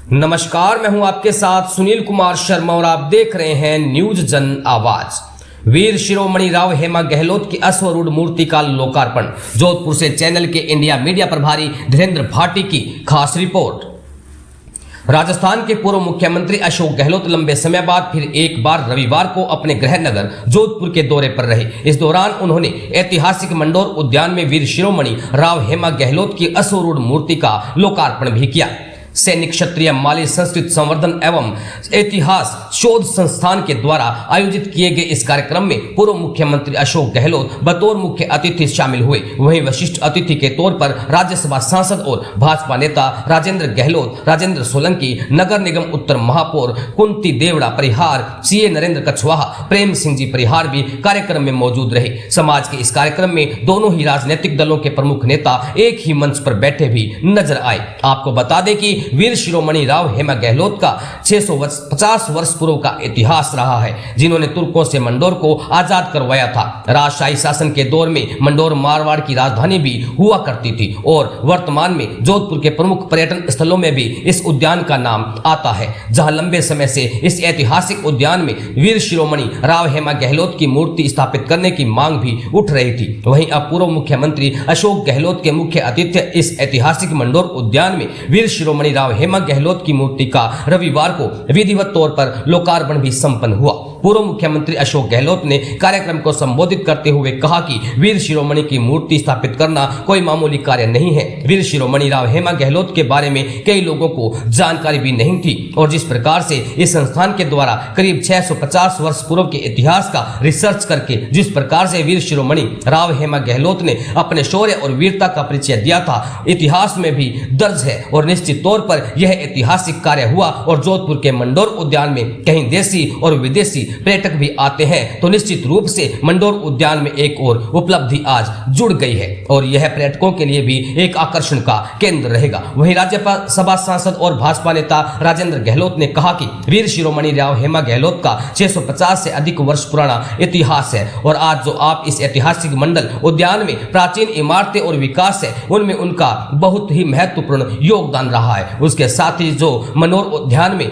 नमस्कार, मैं हूं आपके साथ सुनील कुमार शर्मा और आप देख रहे हैं न्यूज जन आवाज। वीर शिरोमणि राव हेमा गहलोत की अश्वरूढ़ मूर्ति का लोकार्पण। जोधपुर से चैनल के इंडिया मीडिया प्रभारी धीरेन्द्र भाटी की खास रिपोर्ट। राजस्थान के पूर्व मुख्यमंत्री अशोक गहलोत लंबे समय बाद फिर एक बार रविवार को अपने गृह नगर जोधपुर के दौरे पर रहे। इस दौरान उन्होंने ऐतिहासिक मंडोर उद्यान में वीर शिरोमणि राव हेमा गहलोत की अश्वरूढ़ मूर्ति का लोकार्पण भी किया। सैनिक क्षत्रिय माली संस्कृत संवर्धन एवं इतिहास शोध संस्थान के द्वारा आयोजित किए गए इस कार्यक्रम में पूर्व मुख्यमंत्री अशोक गहलोत बतौर मुख्य अतिथि शामिल हुए। वहीं विशिष्ट अतिथि के तौर पर राज्यसभा सांसद और भाजपा नेता राजेंद्र गहलोत, राजेंद्र सोलंकी, नगर निगम उत्तर महापौर कुंती देवड़ा परिहार, सीए नरेंद्र कछवाहा, प्रेम सिंह जी परिहार भी कार्यक्रम में मौजूद रहे। समाज के इस कार्यक्रम में दोनों ही राजनीतिक दलों के प्रमुख नेता एक ही मंच पर बैठे भी नजर आए। आपको बता दें कि वीर शिरोमणि राव हेमा गहलोत का 650 वर्ष पूर्व का इतिहास रहा है, जिन्होंने तुर्कों से मंडोर को आजाद करवाया था। राजशाही शासन के दौर में मंडोर मारवाड़ की राजधानी भी हुआ करती थी और वर्तमान में जोधपुर के प्रमुख पर्यटन स्थलों में भी इस उद्यान का नाम आता है, जहां लंबे समय से इस ऐतिहासिक उद्यान में वीर शिरोमणि राव हेमा गहलोत की मूर्ति स्थापित करने की मांग भी उठ रही थी। वहीं अब पूर्व मुख्यमंत्री अशोक गहलोत के मुख्य आतिथ्य इस ऐतिहासिक मंडोर उद्यान में वीर शिरोमणि राव हेमा गहलोत की मूर्ति का रविवार को विधिवत तौर पर लोकार्पण भी संपन्न हुआ। पूर्व मुख्यमंत्री अशोक गहलोत ने कार्यक्रम को संबोधित करते हुए कहा कि वीर शिरोमणि की मूर्ति स्थापित करना कोई मामूली कार्य नहीं है। वीर शिरोमणि राव हेमा गहलोत के बारे में कई लोगों को जानकारी भी नहीं थी और जिस प्रकार से इस संस्थान के द्वारा करीब 650 वर्ष पूर्व के इतिहास का रिसर्च करके जिस प्रकार से वीर शिरोमणि राव हेमा गहलोत ने अपने शौर्य और वीरता का परिचय दिया था, इतिहास में भी दर्ज है और निश्चित तौर पर यह ऐतिहासिक कार्य हुआ। और जोधपुर के मंडोर उद्यान में कहीं देशी और विदेशी पर्यटक भी आते हैं, तो निश्चित रूप से मंडोर उद्यान में एक और उपलब्धि आज जुड़ गई है और यह पर्यटकों के लिए भी एक आकर्षण का केंद्र रहेगा। वहीं राज्यसभा सांसद और भाजपा नेता राजेंद्र गहलोत ने कहा कि वीर शिरोमणि राव हेमा गहलोत का 650 से अधिक वर्ष पुराना इतिहास है और आज जो आप इस ऐतिहासिक मंडल उद्यान में प्राचीन इमारतें और विकास है, उनमें उनका बहुत ही महत्वपूर्ण योगदान रहा है। उसके साथ ही जो मंडोर उद्यान में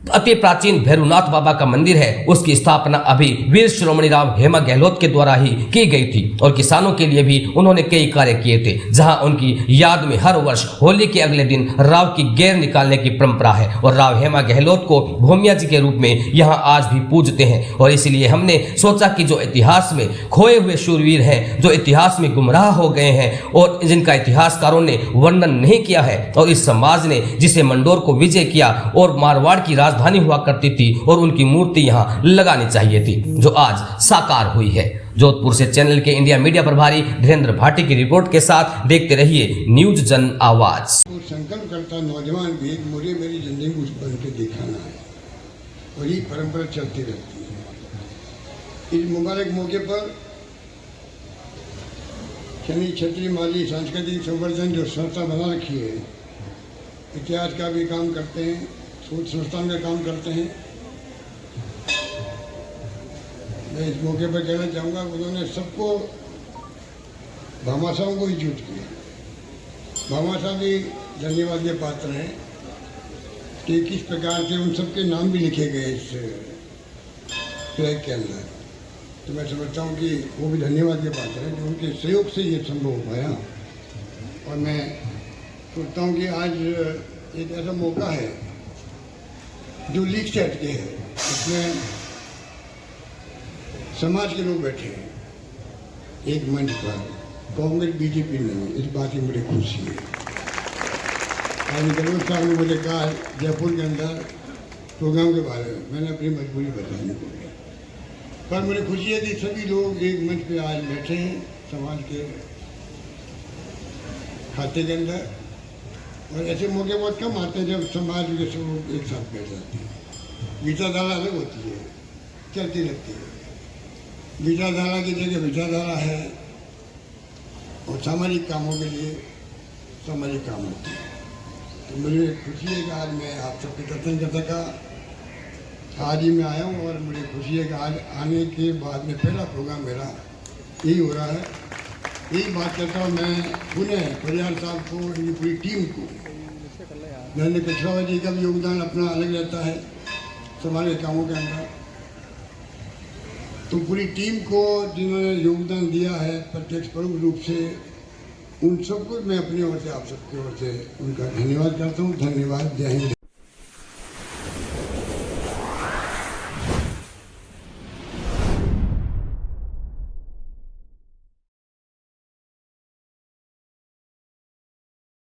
अति प्राचीन भैरवनाथ बाबा का मंदिर है, उसकी स्थापना अभी वीर शिरोमणि राव हेमा गहलोत के द्वारा ही की गई थी और किसानों के लिए भी उन्होंने कई कार्य किए थे, जहां उनकी याद में हर वर्ष होली के अगले दिन राव की गैर निकालने की परंपरा है और राव हेमा गहलोत को भूमिया जी के रूप में यहाँ आज भी पूजते हैं। और इसलिए हमने सोचा कि जो इतिहास में खोए हुए शूरवीर हैं, जो इतिहास में गुमराह हो गए हैं और जिनका इतिहासकारों ने वर्णन नहीं किया है, और इस समाज ने जिसे मंडोर को विजय किया और मारवाड़ की राजधानी हुआ करती थी, और उनकी मूर्ति यहाँ लगानी चाहिए थी, जो आज साकार हुई है। जोधपुर से चैनल के इंडिया मीडिया प्रभारी धीरेन्द्र भाटी की रिपोर्ट के साथ देखते रहिए न्यूज जन आवाज। संकल्प करता नौजवान भी मुझे मेरी जिंदगी कुछ बन के दिखाना है और ये परंपरा चलती रहती है। इस मुबारक मौके पर सैनिक क्षत्रिय माली सांस्कृतिक संवर्धन जो संस्था बना रखी है, इतिहास का भी काम करते हैं, शोध संस्थान का काम करते हैं। मैं इस मौके पर कहना चाहूँगा, उन्होंने सबको भामाशाहों को ही जुट किया। भामाशाह भी धन्यवाद के पात्र हैं कि किस प्रकार से उन सबके नाम भी लिखे गए इस फ्लैग के अंदर। तो मैं समझता हूँ कि वो भी धन्यवाद के पात्र हैं जो उनके सहयोग से ये संभव हो पाया। और मैं सोचता हूँ कि आज एक ऐसा मौका है जो लीग से हटके है, इसमें समाज के लोग बैठे हैं एक मंच पर, कांग्रेस बीजेपी नहीं। इस बात की मुझे खुशी है। आज गहलोत साहब ने मुझे कहा जयपुर के अंदर प्रोग्राम के बारे में, मैंने अपनी मजबूरी बताई, पर मुझे खुशी है कि सभी लोग एक मंच पे आज बैठे हैं समाज के खाते के अंदर। और ऐसे मौके बहुत कम आते हैं जब समाज के सब लोग एक साथ बैठ जाते हैं। विचारधारा अलग होती है, चलती रहती है। विचारधारा की जगह विचारधारा है और सामाजिक कामों के लिए सामाजिक काम होते हैं। तो मुझे खुशी है कि आज मैं आप सबके दर्शन कर सका। आज ही मैं आया हूँ और मुझे खुशी है कि आज आने के बाद में पहला प्रोग्राम मेरा यही हो रहा है। यही बात करता हूँ मैं पुनः परिवार साहब को, इनकी पूरी टीम को धन्य कछुआ जी का भी योगदान अपना अलग रहता है समाज के कामों के अंदर। तो पूरी टीम को जिन्होंने योगदान दिया है प्रत्यक्ष परोक्ष रूप से, उन सबको मैं अपनी ओर से, आप सबकी ओर से उनका धन्यवाद करता हूँ। धन्यवाद। जय हिंद।